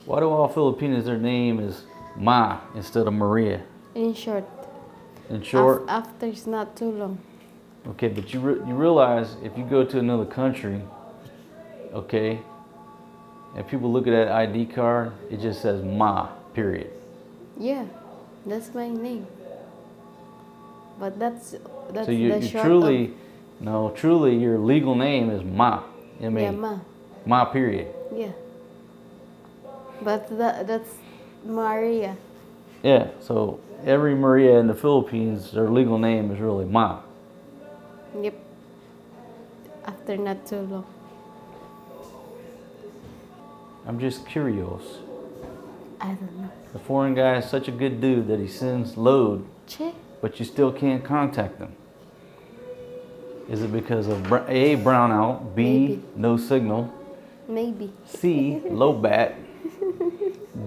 Why do all Filipinos, their name is Ma instead of Maria? In short. In short? After it's not too long. Okay, but you realize if you go to another country, okay, and people look at that ID card, it just says Ma, period. Yeah, that's my name. But that's so you the short truly, of, no, truly your legal name is Ma. yeah, Ma. Ma, period. Yeah. But that's Maria. Yeah, so every Maria in the Philippines, their legal name is really Ma. Yep. After not too long. I'm just curious. I don't know. The foreign guy is such a good dude that he sends load, Che? but you still can't contact him. Is it because of A, brownout, B, Maybe. no signal, Maybe. C, low bat,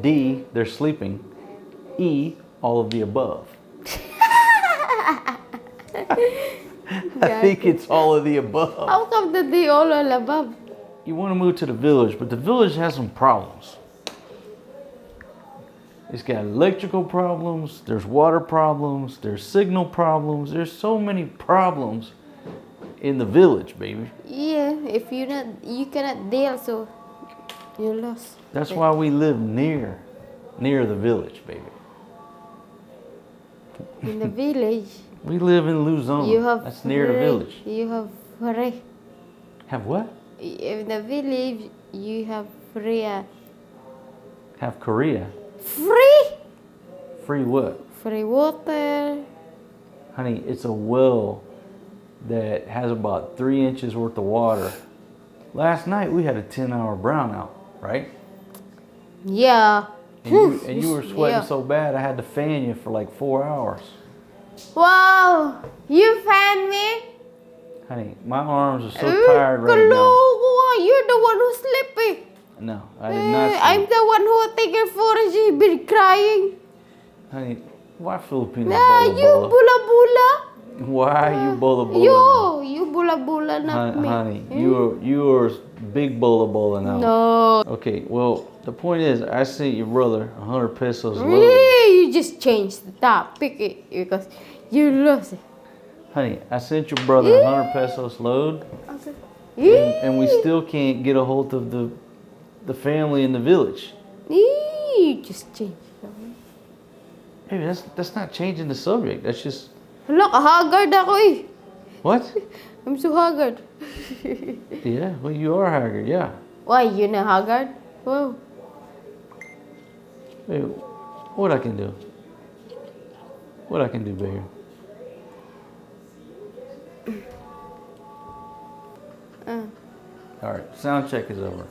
D, they're sleeping, E, all of the above? I think it's all of the above. How come that they all above? You want to move to the village, but the village has some problems. It's got electrical problems, there's water problems, there's signal problems, there's so many problems in the village, baby. Yeah, if you cannot deal, so you lost. That's why we live near the village, baby. In the village, We live in Luzon. you have That's near the village. You have free. Have what? In the village, you have free. Have Korea. Free? Free what? Free water. Honey, it's a well that has about 3 inches worth of water. Last night we had a 10-hour brownout, right? Yeah. And you were sweating Yeah. so bad I had to fan you for like 4 hours. Wow, you fan me? Honey, my arms are so tired right now. Kaloka, you're the one who's sleepy. No, I did not sleep. I'm the one who take her for a she's been crying. Honey, why Filipinos You bola bola? bula bula. Why you bola bola? You bula bula, not me. Honey, you are big bola bola now. No. Okay, well, the point is, I sent your brother 100 pesos load. Really? You just changed the topic because you lost it. Honey, I sent your brother 100 pesos load, Okay. and we still can't get a hold of the family in the village. You just changed. Hey, that's not changing the subject. That's just Hala, kahagard ako eh. what? I'm so haggard. Yeah, well, you are haggard. Yeah. Why, you na haggard? Wow. Hey, what I can do? What I can do, baby? All right, sound check is over.